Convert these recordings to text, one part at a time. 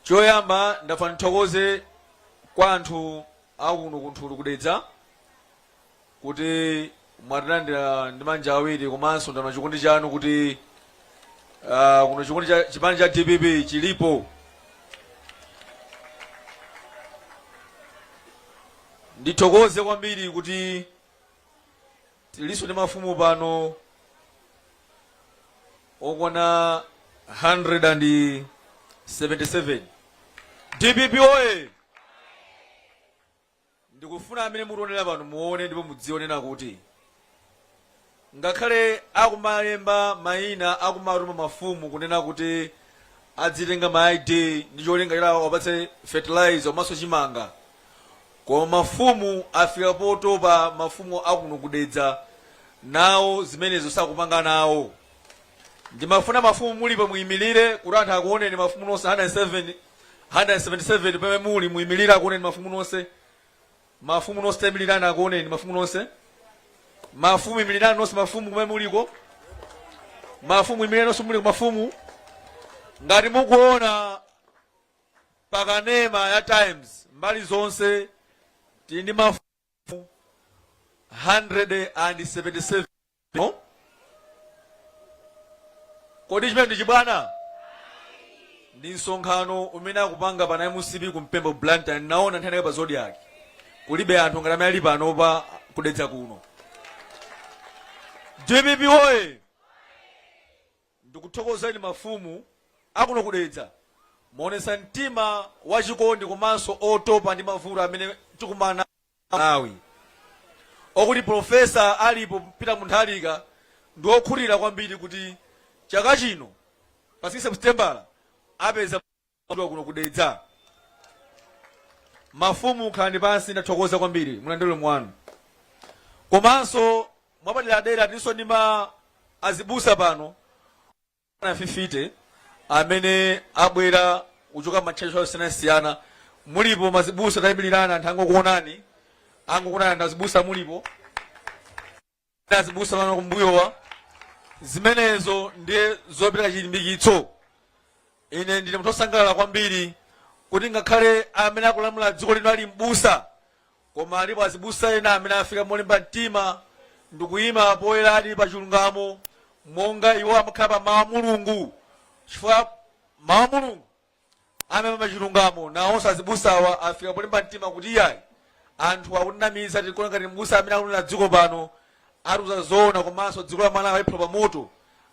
choyamba ndafuna ndithokoze kwa anthu akuno kunthulu kudedza kuti mwatilandira ndi manja awiri komanso ndano chikondi chanu kuti kuno chikondi cha chipani cha DPP chilipo. Ndithokoze kwambiri kuti tiliso ndi mafumu pano okwana 177. DPP oye! Ndikufuna amene muonera pano muone ndipo mudzionera kuti ngakhale akumalemba mayina akumatuma mafumu kunena kuti adzitenga ma ID ndi cholinga chawo wapatse fertilizer komanso chimanga, koma mafumu afika potopa mafumu akuno kudedza nawo zimenezo sakupanga nawo. Ndimafuna mafumu mulipo muyimirire kuti anthu akuoneni mafumu nonse 177 pamene muli muyimirire akuoneni mafumu nonse. Mafumu nonse temirirana akuoneni mafumu nonse. Mafumu imirirana nonse mafumu kumene muliko. Mafumu imirirana nonse muliko mafumu. Ngati mukuona pakanema ya Times mbali zonse tili ndi mafumu 177. Kodi chimene ndi chibwana? Ndi msonkhano umene akupanga pana MCP kumpemba Blantyre. Naona nthani pa Zodiac kulibe anthu ngati amene ali pano pa kudedza kuno. DPP oye! Ndikuthokozani mafumu akuno kudedza muonesa mtima wachikondi komanso otopa ndi mavuto amene tikumana nawo. Okuti profesa alipo Peter Mutharika ndi okhulira kwambiri kuti chaka chino pa 6 September apeza kuno kudedza. Mafumu khalani pansi, ndathokoza kwambiri mulandelo mwanu. Komanso mwapadera dera tilinso ndi azibusa pano na fifite amene abwera kuchoka machacho osiyanasiyana. Mulipo mazibusa tayimirirana anthu angokuonani azibusa mulipo azibusa pano kumbuyowa. Zimenezo ndiye zopereka chilimbikitso. Ine ndine munthu osangalala kwambiri kuti ngakhale amene akulamula dziko lino ali mbusa, koma alipo azibusa ena amene afika molimba mtima ndikuyima poyera ali pa chilungamo monga iwo amakhala pa mawu a Mulungu. Chifukwa mawu a Mulungu amene pa chilungamo nawonso azibusawa afika polimba mtima kuti iyayi anthu akutinamiza tikuona ngati mbusa amene akulira dziko pano atuza zoona komanso dziko la Malawi aliphula pa moto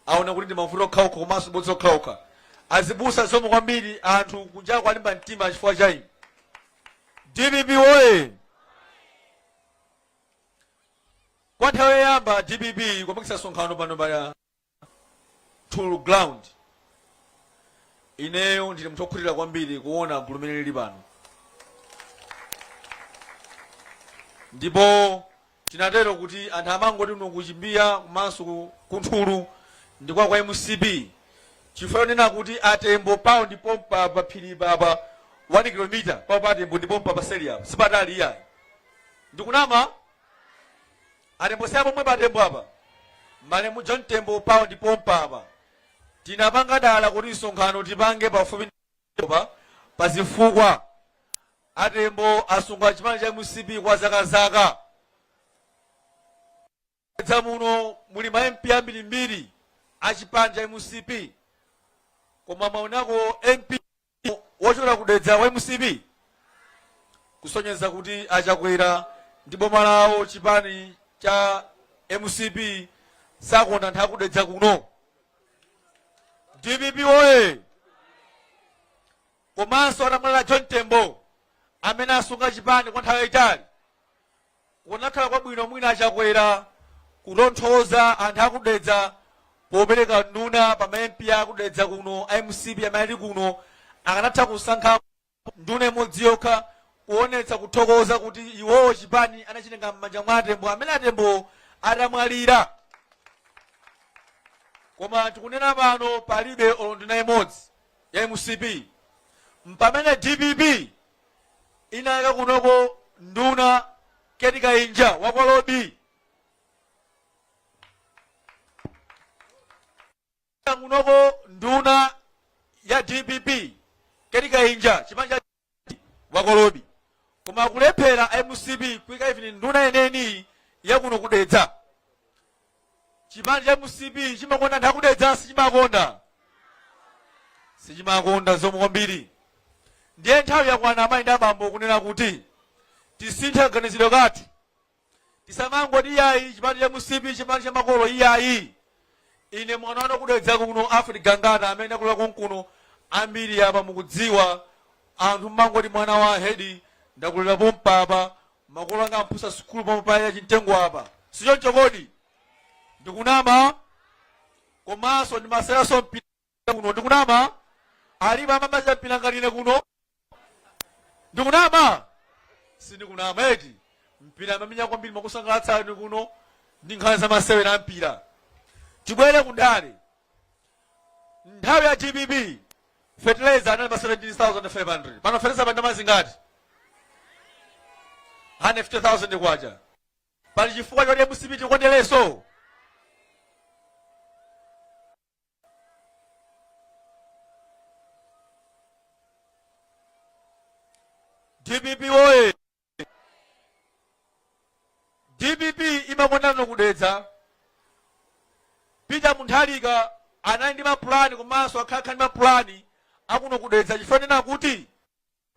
aona kuti ndi mavuto okhaokha komanso bodzi okhaokha. Azibusa zomwe kwambiri anthu kunjako alimba mtima chifukwa cha ine. DPP oye! Kwa nthawi yoyamba DPP kupangisa msonkhano pano pa Tulu Ground, ineyo ndine munthu okhulira kwambiri kuona gulu limene lili pano. Ndipo tinatero kuti anthu amangoti uno kuchimbiya komanso kunthulu ndi kwa MCP chifukwa nena kuti atembo pawo ndi pompa pa phiri papa 1 km pawo pa atembo ndi pompa pa seli apa sipatali iyayi. Ndikunama atembo siapo mwe pa atembo apa malemu John Tembo pawo ndi pompa apa. Tinapanga dala kuti msonkhano tipange pafupi pa zifukwa atembo asunga chipani cha MCP kwa zaka. Kudedza muno muli ma MP ambirimbiri achipani cha MCP, koma maonako MP wochokera kudedza wa MCP kusonyeza kuti achakwera ndi boma lawo chipani cha MCP sakonda anthu akudedza kuno. DPP oye! Komanso atamwalira John Tembo amene asunga chipani kwa nthawi yayitali kunakhala kwabwino mwina achakwera kutonthoza anthu akudedza popereka nduna pa MP akudedza kuno MCP amene ali kuno akanatha kusankha nduna imodzi yokha kuonetsa kuthokoza kuti iwowo chipani anachitenga m'manja mwa atembo amene atembo atamwalira. Koma tikunena pano palibe nduna imodzi ya MCP mpamene DPP inayika kunoko nduna Keti Kainja wa kwa lobby. Kunoko nduna ya DPP Keti Kainja chipinja wakolobi koma kulephera MCB kuika even nduna yeneni yakuno kudedza. Chipinja MCB chimakonda ndakudedza sichimakonda zomwe kwambiri. Ndiye nthawi yakwana amayi ndi abambo kunena kuti tisinthe ganiziro kathu. Tisamangoti iyayi chipinja MCB chipinja cha makolo iyayi. Ine mwana wano kudedza kuno Africa ngata amene akula konkuno ambiri apa mukudziwa anthu mangoti mwana wa hedi ndakulira pompapa makolo anga ampusa sukulu pomapaya chintengo apa. Sichoncho kodi ndikunama komanso ndimaseraso mpira kuno ndikunama aliba mamaza mpira ngatine kuno ndikunama sindikunama eti mpira amaminya kwambiri makusangalatsa kuno ndi nkhani za masewera mpira. Tibwere kundale nthawi ya GBB fertilizer anali pa 17,500 pano fertilizer pa ndalama zingati 150,000 kwacha pali chifukwa choti MCB tikondeleso. DBP oye DBP imakondana kudedza Peter Mutharika anali ndi mapulani komanso akhala ndi mapulani akuno kudedza chifukwa kuti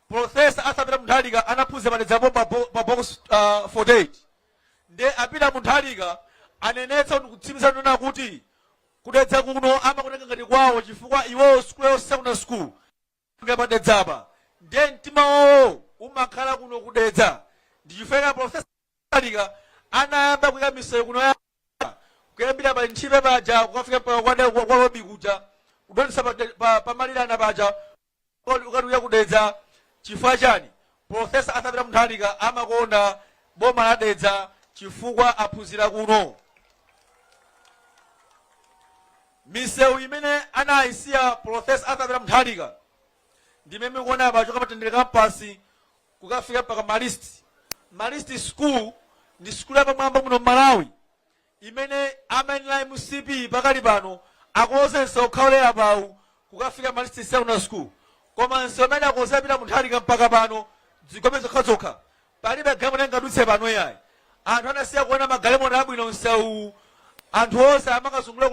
Profesa Peter Mutharika anaphunzira padedzapo pa box 48 ndiye Peter Mutharika anenetsa kutsimikiza nena kuti kudedza kuno amakoneka ngati kwawo chifukwa iwo school ya secondary school padedzapa ndiye mtima wawo umakhala kuno kudedza. Ndi chifukwa Profesa Mutharika anayamba kuyika misewu kuno kuyambira pa ntchipe paja kukafika kwa lobi kuja kudonesa pa malirana paja ukatuya kudedza. Chifukwa chani Profesa Peter Mutharika amakonda boma la dedza chifukwa aphunzira kuno. Misewu imene anayisiya Profesa Peter Mutharika ndimene kuona pachoka patendere kampasi kukafika paka Malisti school ndi school yapamwamba muno Malawi imene amayenera MCB pakali pano akonzenso okhaolera pawu kukafika Malisti secondary school koma nsomene akonzera Peter Mutharika mpaka pano zigome zokhazokha palibe galimoto ingadutse pano yayi. Anthu anasiya kuona magalimoto abwino msewu anthu onse amakazungulira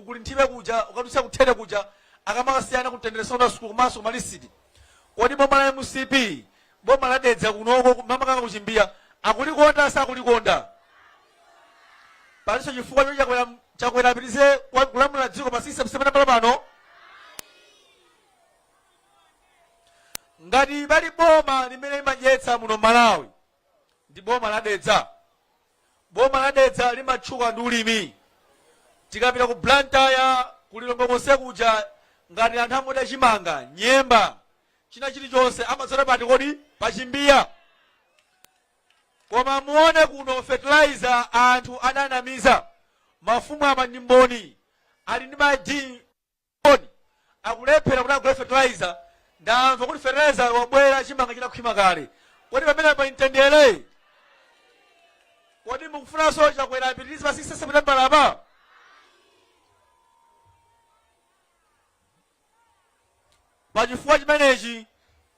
kuli nthibe kuja ukadutsa kuthete kuja akamakasiyana kutendere secondary school komanso Malisti. Kodi boma la MCB boma la dedza kunoko mamakanga kuchimbia akulikonda sakulikonda paliso chifukwa chakwera pitize kulamula dziko pa system semene pano ngati pali boma limene limadyetsa muno Malawi ndi boma la dedza. Boma la dedza limatchuka ndi ulimi. Tikapita ku Blantyre kulilongo konse kuja ngati anthu amoda chimanga nyemba china chilichonse amadzera pati kodi pachimbiya. Koma muone kuno fertilizer anthu adanamiza mafumu ama ndi mboni ali ndi maji akulephera kuti agule fertilizer ndamva kuti fertilizer wabwera chimanga chinakhwima kale. Kodi pamene pa intendere kodi mukufunanso chakwera pitiriza pa 6 September apa pachifukwa chimenechi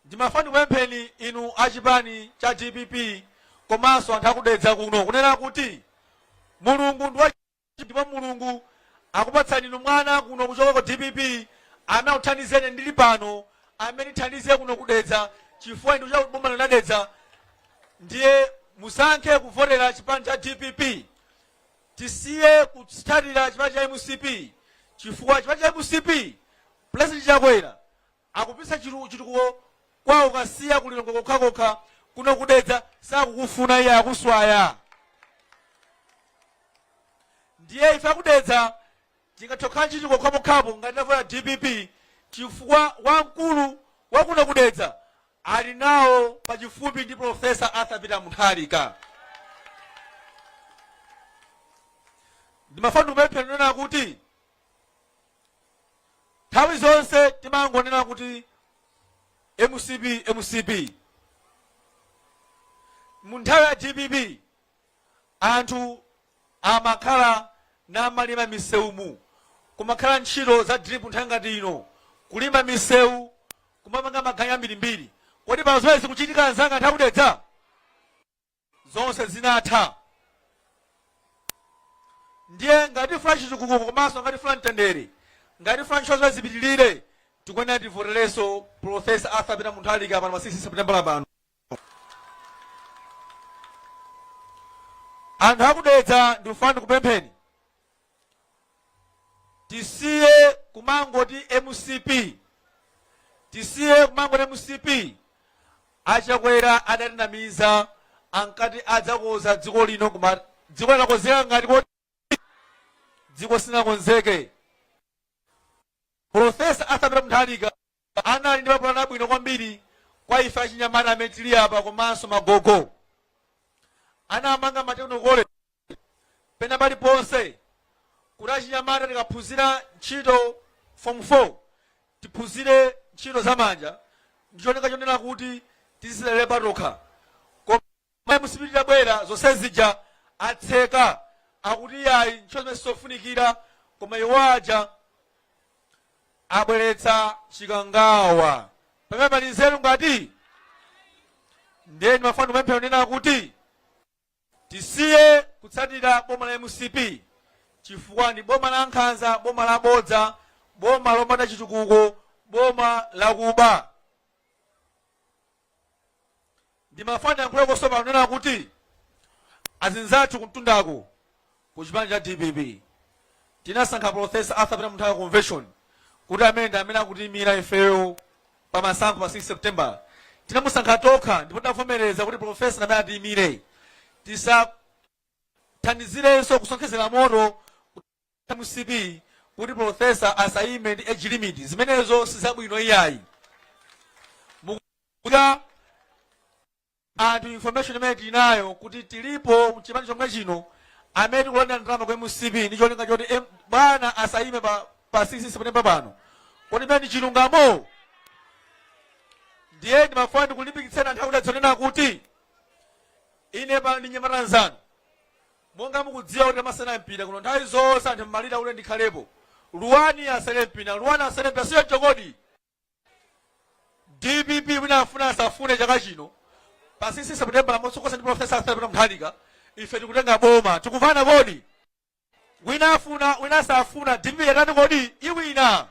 ndimafuna kupempheni inu achipani cha GBP komanso anthu akudedza kuno kunena kuti Mulungu ndi ndipo Mulungu akupatsani inu mwana kuno kuchoka ku DPP amene akuthandizeni ndili pano amene thandize kuno kudedza chifukwa ndi cha boma la dedza. Ndiye musankhe kuvotera chipani cha DPP tisiye kutsatira chipani cha MCP chifukwa chipani cha MCP President Chakwera akupisa chitukuko kwawo kasiya kulilongo kokhakokha kuno kudedza sakukufuna iye akuswaya. Ndiye ife akudedza tingatokhala chitukuko khapokhapo ngati navota DPP chifukwa wamkulu wakuno kudedza ali nawo pachifupi ndi Profesa Peter Mutharika. Ndimafuna kupemphera nena kuti nthawi zonse timangonena kuti MCB mu nthawi ya DPP anthu amakhala namalima misewumu kumakhala ntchito za drip nthawi ngati ino kulima misewu kumapanga maganya mbirimbiri. Kodi pa zonse kuchitika nzanga nthakudedza zonse zinatha. Ndiye ngati funa chitukuko komanso ngati funa mtendere, ngati funa ntchito zipitirire, tikuyenera tivoterenso Profesa Arthur Peter Mutharika pa 6 September pano. Anthu akudedza ndifuna kupempheni tisiye kumangoti MCP, tisiye kumangoti MCP. Achakwera adatinamiza ankati adzakoza dziko lino koma dziko linakonzeka ngati kuti dziko sinakonzeke. Profesa Arthur Peter Mutharika anali ndi mapulani abwino kwambiri kwa ife achinyamata amene tili apa komanso magogo. Anamanga matekunokole pena paliponse kuti achinyamata tikaphunzira ntchito form 4 tiphunzire ntchito zamanja. Ndicholinga chonena kuti tizilere patokha. Koma musipitira bwera zonse zija atseka akuti yayi ntchito zimene sizofunikira, koma iwo aja abweretsa chikangawa. Pamene pali nzeru ngati ndiye ndimafuna kupemphera nena kuti tisiye kutsatira boma la MCP chifukwa ndi boma la nkhanza, boma la bodza, boma lopanda chitukuko, boma la kuba. Ndimafuna ndiyankhule kosopa kunena kuti azinzathu kumtundako ku chipani cha DPP tinasankha Profesa Arthur Peter Mutharika convention kuti amene akutimira ifeyo pa masankho pa 6 September. Tinamusankha tokha ndipo tinavomereza kuti profesa amene atimire tisathandizirenso kusonkhezera moto MCP kuti profesa asayime ndi age limit. Zimenezo sizabwino iyayi. Mukuya anthu information imene tinayo kuti tilipo mchipani chomwe chino amene tikulanda ndalama kwa MCP ndi cholinga choti bwana asayime pa 6 September pano. Kodi mene chilungamo? Ndiye ndimafuna ndikulimbikitsana nthawi zonena kuti ine pa ndi nyamata nzanu monga mukudziwa kuti amasana mpira kuno nthawi zonse anthu mmalira ule ndikhalepo luwani asale mpira, luwani asale mpira. Siyo chokodi DPP wina afuna asafune chaka chino pa 6 September mosokosa ndi Profesa Arthur Peter Mutharika ife tikutenga boma tikuvana kodi wina afuna wina safuna DPP yatani kodi iwina.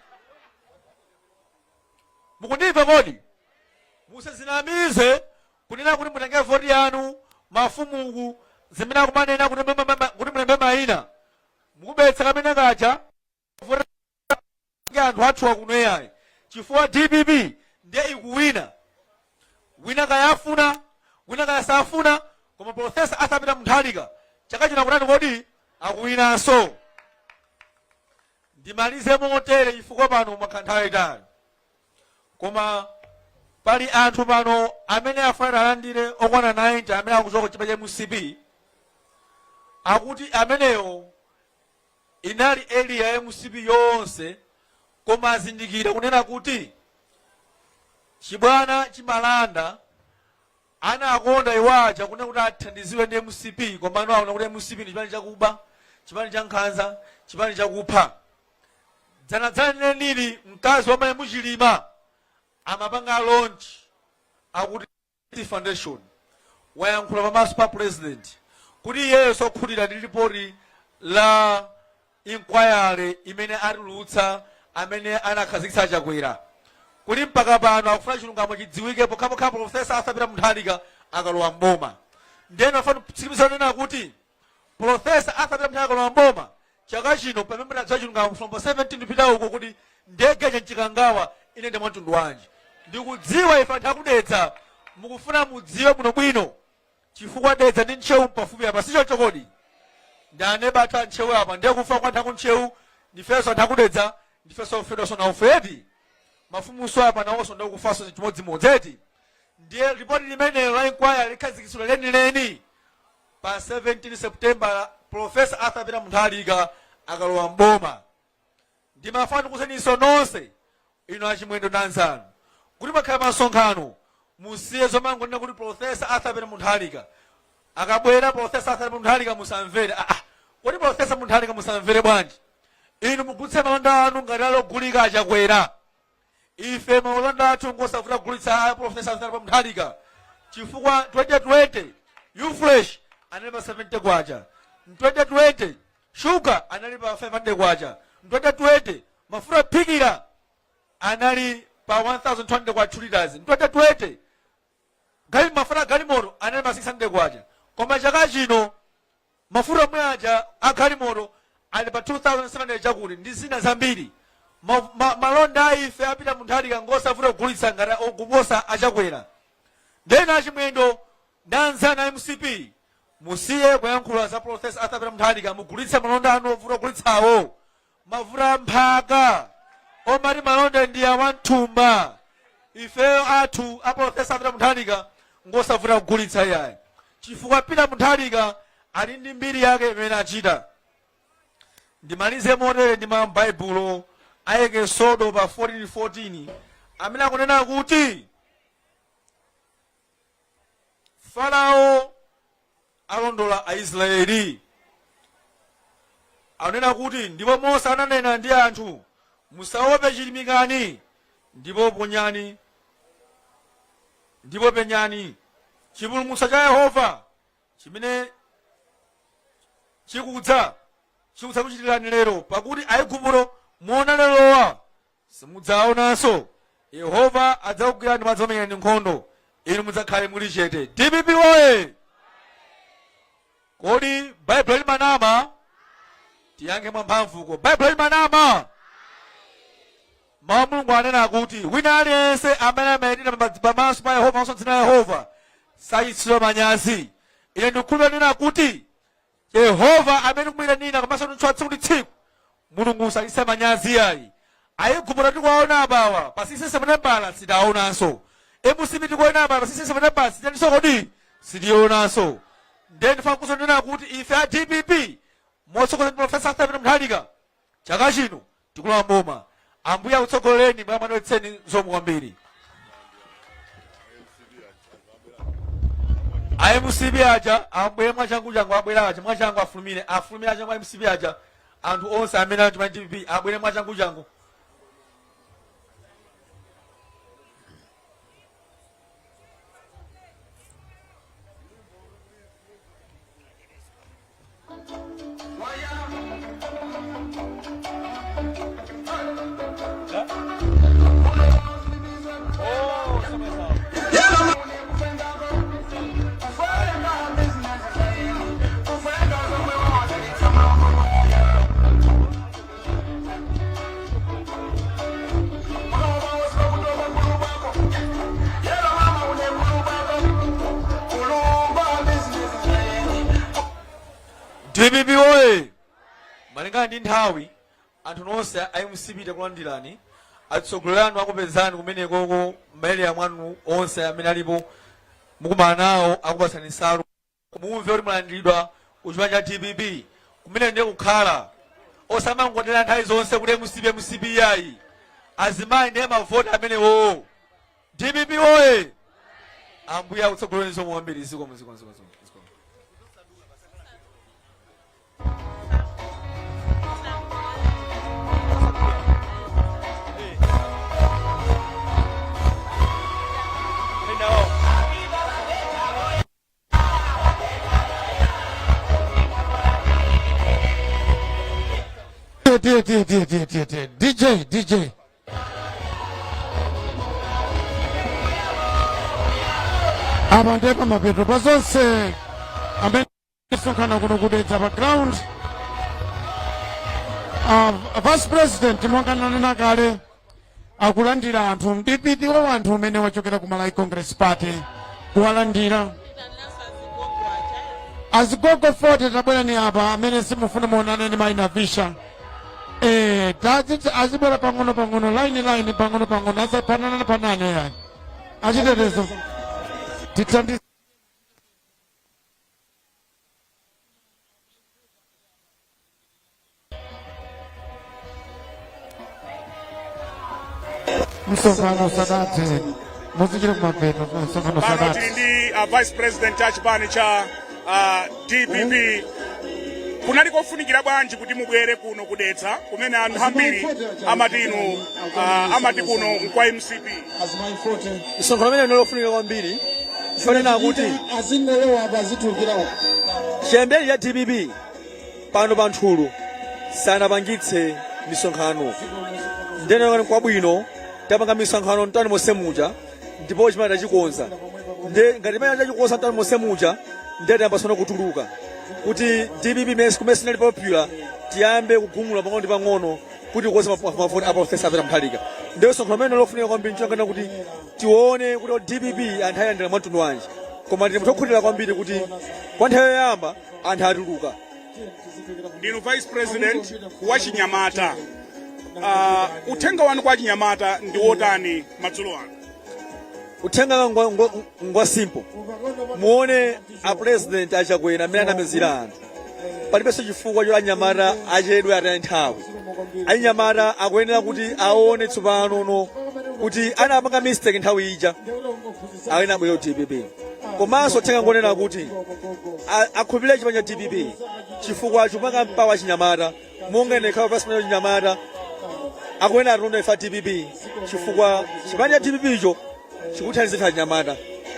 Mukundimva kodi? Musazinamize kunena kuti mutenge voti yanu mafumuku zimene akumanena kuti mulembe mayina mukubetsa kamene kaja voti anthu athu akunoyayi chifukwa DPP ndiye ikuwina. Wina kayafuna wina kayasafuna koma Profesa Arthur Peter Mutharika chaka chino kutani kodi akuwinanso. Ndimalize motere chifukwa pano makanthawi itali koma pali anthu pano amene afuna alandire okwana 90 amene akuchoka chipani cha MCP akuti ameneyo inali area ya MCP yonse koma azindikira kunena kuti chibwana chimalanda anakonda iwaja kunena kuti athandiziwe ndi MCP koma anaona kuti MCP ndi chipani chakuba, chipani cha nkhanza, chipani chakupha. Dzana nili mkazi wa mayi muchilima amapanga launch akuti foundation wayankhula pamaso pa president kuti iyeyo sokhulira ndi ripoti la inquiry imene atulutsa amene anakhazikitsa Chakwera kuti mpaka pano akufuna chilungamo chidziwike pokhapokha Profesa Arthur Peter Mutharika akalowa mboma. Ndiye nafuna kutsikimiza nena kuti Profesa Arthur Peter Mutharika akalowa mboma chaka chino pamene anadziwa chilungamo from 17 pita uko kuti ndege chikangawa ine ndi mtundu wanji. Ndikudziwa ife anthu akudedza mukufuna mudziwe muno bwino chifukwa dedza ndi ntcheu pafupi apa sicho chokodi ndane bata ntcheu apa ndiye kufa kwa anthu ntcheu ndifeso anthu akudedza ndifeso ofedwaso na ofedi mafumuso apa nawonso ndi kufaso chimodzimodzi eti. Ndiye ripoti limeneyo la inquiry likhazikitsidwa lenileni pa 17 September Profesa Arthur Peter Mutharika akalowa mboma. Ndimafuna kuseniso nonse ino achimwendo nanzanu kuti pakhala masonkhano musiye zomangonena kuti Profesa Arthur Peter Mutharika akabwera Profesa Arthur Peter Mutharika musamvere. Kodi Profesa Mutharika musamvere bwanji? Inu mugutse malonda anu ngati alogulika Chakwera. ife malonda athu ngosavuta kugulitsa Profesa Azitali Mutharika chifukwa 2020 Ufresh analipa 70 kwacha, 2020 Sugar analipa 500 kwacha, 2020 mafuta phikira anali pa 1200 kwa 2 liters, 2020 mafuta galimoto analipa 600 kwacha. Koma chaka chino mafuta mwaja agalimoto ali pa 2700 chakuti ndi zina zambiri. Malonda ife apita Mutharika ngosavuta kugulitsa ngati okuposa achakwera. Ndena achimwendo ndanzana MCP musiye kuyankhula za Profesa Azitali Mutharika mugulitsa malonda anu ovuta kugulitsawo. Mavuta mphaka omati malonda ndi awanthumba. Ife athu a Profesa Azitali Mutharika ngosavuta kugulitsa yayi. Chifukwa Peter Mutharika ali ndi mbiri yake imene achita. Ndimalize motere ndi m'Baibulo ayeke Sodo pa 14:14 amene akunena kuti Farao alondola Aisraeli. Anena kuti ndipo Mose ananena ndi anthu musaope chilimikani ndipo ponyani ndipo penyani chipulumutso cha Yehova chimene chikudza kuchitirani lero, pakuti Aigupto muona lerowa simudzaonanso. Yehova adzakugwirani madzamenyani nkhondo, inu mudzakhale muli chete. DPP oye! Kodi Baibulo limanama? Tiyankhe mwamphamvuko. Baibulo limanama? Mawu a Mulungu anena kuti wina aliyense amene amayendera pamaso pa Yehova maso dzina la Yehova sayitsidwa manyazi. Ine ndikukhulupirira kuti Yehova amene kumuyitana komanso kutswa tsiku ndi tsiku Mulungu sayitsa manyazi ayi. Aigupto tikuwaona apawa pasisese panepala sidaonanso. MCP tikuwaona apawa pasisese panepala sidaninso kodi sidionanso. Ndiye ndifuna kusonena kuti ife a DPP motsogozedwa ndi Profesa Azitali Mutharika chaka chino tikulowa mboma. Ambuye akutsogolereni mwa madalitseni zomwe kwambiri. MCP aja ambuye mwachangu abwera aja mwachangu afulumire aja mwa MCP aja anthu onse amene ali pa DPP abwere mwachangu. DPP oye! Malingana ndi nthawi anthu nonse a MCP takulandirani atsogolerani akupezani kumenekoko m'mayere mwanu onse amene alipo mukumana nawo akupasani nsalu mumve kuti mwalandiridwa kuchuma cha DPP kumene ndiye kukhala osamangotera nthawi zonse kuti MCP yayi azimayi ndiye mavoti amenewo. DPP oye! Ambuye akutsogolerani zomwe kwambiri zikomo. DJ abantu epamapeto pazonse amene sonkhana kuno kudetsa pa ground. Vice President mwangananena kale akulandira anthu mdipiti wa anthu umene wachokera ku Malawi Congress Party kuwalandira azigogo 40 tabwerani apa amene simufuna muonane ndi Maina Visha. Tadzitsi azibwera pang'ono line pang'ono asapanane yani achitetezo tithandize. Msonkhano sadate muzichire kumapeto msonkhano sadate ndi Vice President chachipani cha DPP kunali kofunikira bwanji kuti mubwere kuno kudetsa kumene anthu ambiri amati kuno kwa MCP? Msonkhano umene unofunika kwambiri fanena kuti chiyambire cha DPP pano pa Nthulu sanapangitse misonkhano ndene kwabwino tapanga misonkhano mtani mosemuja ndipo chimene tachikonza ngati pamene tachikonza mtani mosemuja ndete ambasona kutuluka kuti DPP kumene sinali popular tiyambe kugumula pang'ono ndi pang'ono kuti kukoza mavoti a Profesa Peter Mutharika. Ndiyo sonkhano umene lofunika kwambiri nchokana kuti tione kuti DPP anthu ayandira mwatundu wanji, koma ndi muthokhulira kwambiri kuti kwa nthawi yoyamba anthu atuluka. Ndinu Vice President wa Chinyamata. Uthenga wanu kwa Chinyamata ndi wotani madzulo ano? Uthenga ngwa simple. Muone a president achakwera amene anamizira anthu. Palibenso chifukwa cho Anyamata achedwe ataya nthawi. Anyamata akuyenera kuti aone tsopano kuti anapanga mistake nthawi ija awena bwero DPP. Komanso uthenga ngonena kuti akhulupirire chipani cha DPP chifukwa chopanga mpawa Chinyamata monga nekhawa pasipano Chinyamata akuyenera atunde ifa DPP chifukwa chipani cha DPP cho chikuthandizira Chinyamata.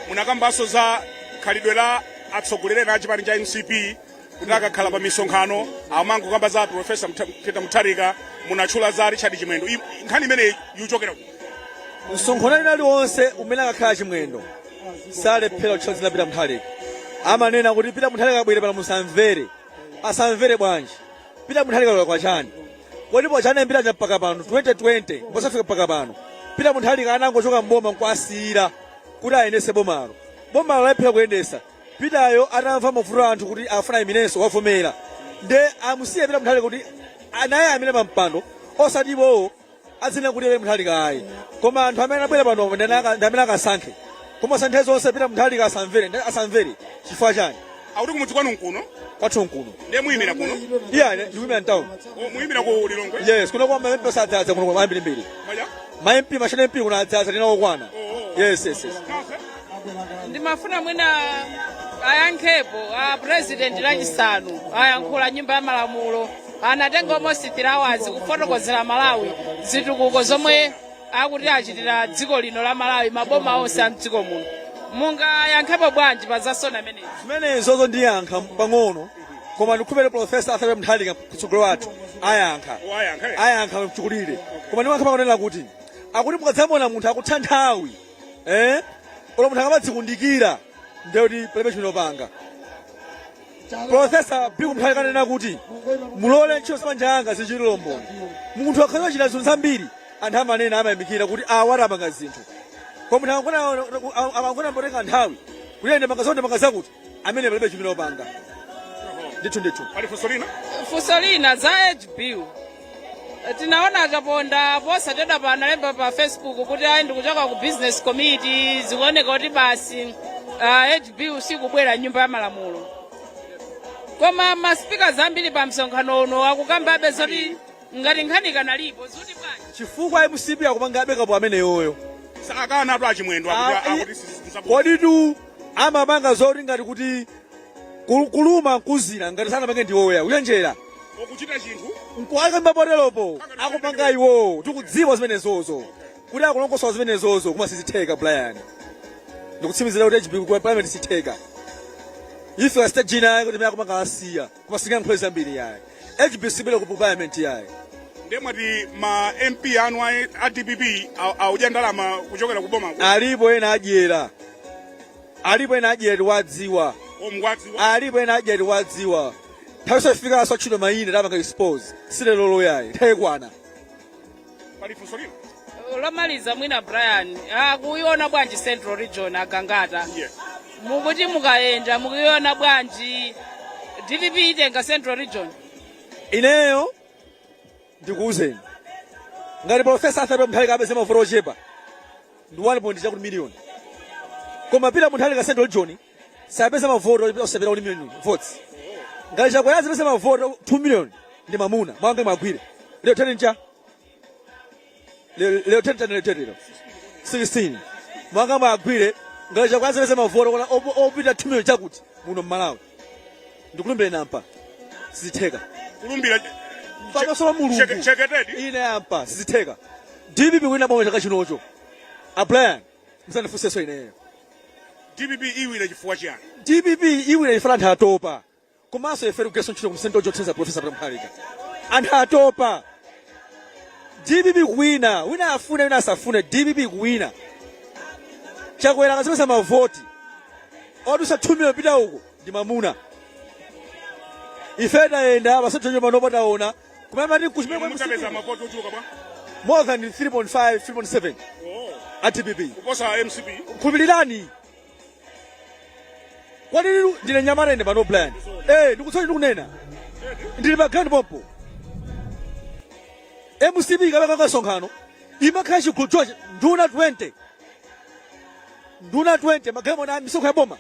Munakambanso za khalidwe la atsogoleri a chipani cha MCP kuti akakhala pa misonkhano amangokamba za Profesa Peter Mutharika, munatchula za Richard Chimwendo. Nkhani imene yuchokera msonkhano inali wonse umene akakhala Chimwendo salephera kutchula Peter Mutharika. Amanena kuti Peter Mutharika abwere pano musamvere. Asamvere bwanji. Peter Mutharika lola kwa chani. Kodi po chani mbira mpaka pano 2020 mposafika mpaka pano. Peter Mutharika anangochoka mboma nkwasira kuti ayendese bomalo. Bomalo lephera kuyendesa. Peteryo atamva mavuto anthu kuti afuna iminenso wavomera. Nde amusiye Peter Mutharika kuti anaye amene pampando osatipo azina kuti Peter Mutharika ayi. Koma anthu amene abwera pano ndi amene akasankhe. Koma santhe zonse Peter Mutharika asamvere chifukwa chani. Akuti kumudzi kwanu nkuno? Kwathu nkuno. Ndiye muyimira kuno? Iya, ndikuyimira mtown. Muyimira ku Lilongwe? Yes, kuno kwa MP sadzaza kuno kwa mbiri. Maja? Ma MP mashine MP kuna adzaza linawo kwana. Yes. Ndimafuna mwina ayankhepo a president lachisanu ayankhula nyumba ya malamulo anatenga almost 3 hours kufotokozera Malawi zitukuko zomwe akuti achitira dziko lino la Malawi maboma onse a mdziko muno. Mungayankhepo bwanji pa zasona amenezo? Zimenezo ndiyankha pang'ono koma ndikhupere Profesa Peter Mutharika kutsogolo wathu ayankha mchukulire. Koma ndimankha pakonena kuti akuti mukadzamona munthu akutha nthawi ola munthu akamadzikundikira ndiye kuti palibe chimene opanga. Profesa Peter Mutharika anena kuti mulole ntchito sabanja yanga zichilombo. Munthu akhala achita zinthu zambiri anthu amanena amayimikira kuti awatapanga zinthu. Koma munthu akangona mbotenga nthawi kuyenda makazonde makazakuti amene palibe chimene opanga. Ndithu. Pali funso lina za HBU. Tinaona kaponda posateda pa analemba pa Facebook kuti ayi ndikuchoka ku business committee zikuoneka kuti basi HBU sikubwera nyumba ya malamulo. Koma maspika zambiri pa msonkhano uno akukambabe zoti ngati nkhani kanalipo zoti bwanji. Chifukwa MCP akupangabe kapo amene yoyo. Sakana atu achimwendo akuti kodi tu amapanga zoti ngati kuti kuluma nkuzira ngati sanapange ndiwoya uyenjera. Okuchita chinthu nkwaka mbapoteropo akupanga iwo tikudziwa zimenezozo kuti akulongosola zimenezozo koma sizitheka Brian. Ndikutsimizira kuti HB kwa parliament sitheka. Ife a state jina kuti akupanga asiya koma singankhoza zambiri yayi. HB sibele ku parliament yayi. Ndemati ma MP anu a DPP auja ndalama kuchokera ku boma. Alipo ena adyera. Wadziwa. Alipo ena adyera wadziwa. Tawese fika so chino mayine labanga expose. Sile lolo yayi. Taekwana. Pali funso lino. Lomaliza mwina Brian. Kuiona bwanji Central Region agangata. Yes. Mukuti mukaenda mukuiona bwanji DPP itenga Central Region. Ineyo ndikuuzeni. Ngati Profesa Peter Mutharika abese mavuto ochepa. Ndi 1.2 million. Koma Peter Mutharika Central Region sabese mavuto osepera 1 million votes. Ngati chakwayazi bese mavuto 2 million ndi mamuna mwange magwire. Leo tene ncha. Leo tene 16. Mwange magwire ngati chakwayazi bese mavuto opita 2 million chakuti muno Malawi. Ndikulumbira nampa. sizitheka kulumbira pamaso pa mulungu cheketedi ine yampa sizitheka DPP wina boma chaka chinocho Brian msanifunseso ineyo DPP iwile chifukwa chiyani DPP iwile ifala anthu atopa komanso ifere kugesa ntchito kumsendo chotsenza Profesa Mutharika anthu atopa DPP kuwina wina afune wina asafune DPP kuwina chakwera akazipeza mavoti odusa 2 million pita uko ndi mamuna ife tayenda basatonyo panopo taona kumema ndi kuchimekwa mutapeza mavoti ochuluka bwa more than 3.5 3.7 at DPP kuposa MCP khupilirani kwani ndine nyamara ende pano plan ndikutsoni ndikunena ndili pa grand pompo MCP kabaka sonkhano imakhala chigulu choche nduna 20 magamo na misoko ya boma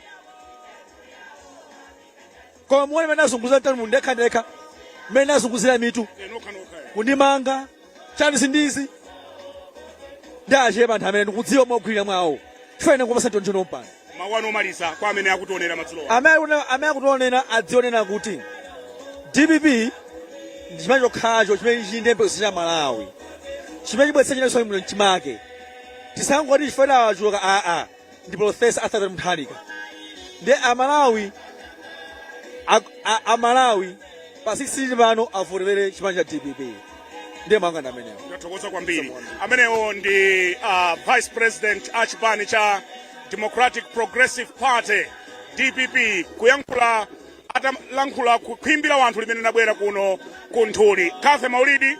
koma muone mena azunguza tani munde khandeka mena azunguzira mitu kundimanga chani sindizi ndaje banthu amene ndikudziwa mogwirira mwawo chifene kupasa tonjono mpano mawano malisa kwa amene akutionera madzulo amene akutionera adzionena kuti DPP ndi chimene chokhacho chimene chindembe kusina Malawi chimene chibwetsa chinasoni muno mchimake tisangoti chifena awachuka ndi Profesa Arthur Mutharika ndi Amalawi pa 16 pano avoterere chimanja cha DPP ndiye mangana amenewo ndatokoza kwambiri amenewo ndi Vice President achipani cha Democratic Progressive Party DPP kuyankhula atalankhula kukhimbira wanthu limene nabwera kuno ku Nthuli Kathe Maulidi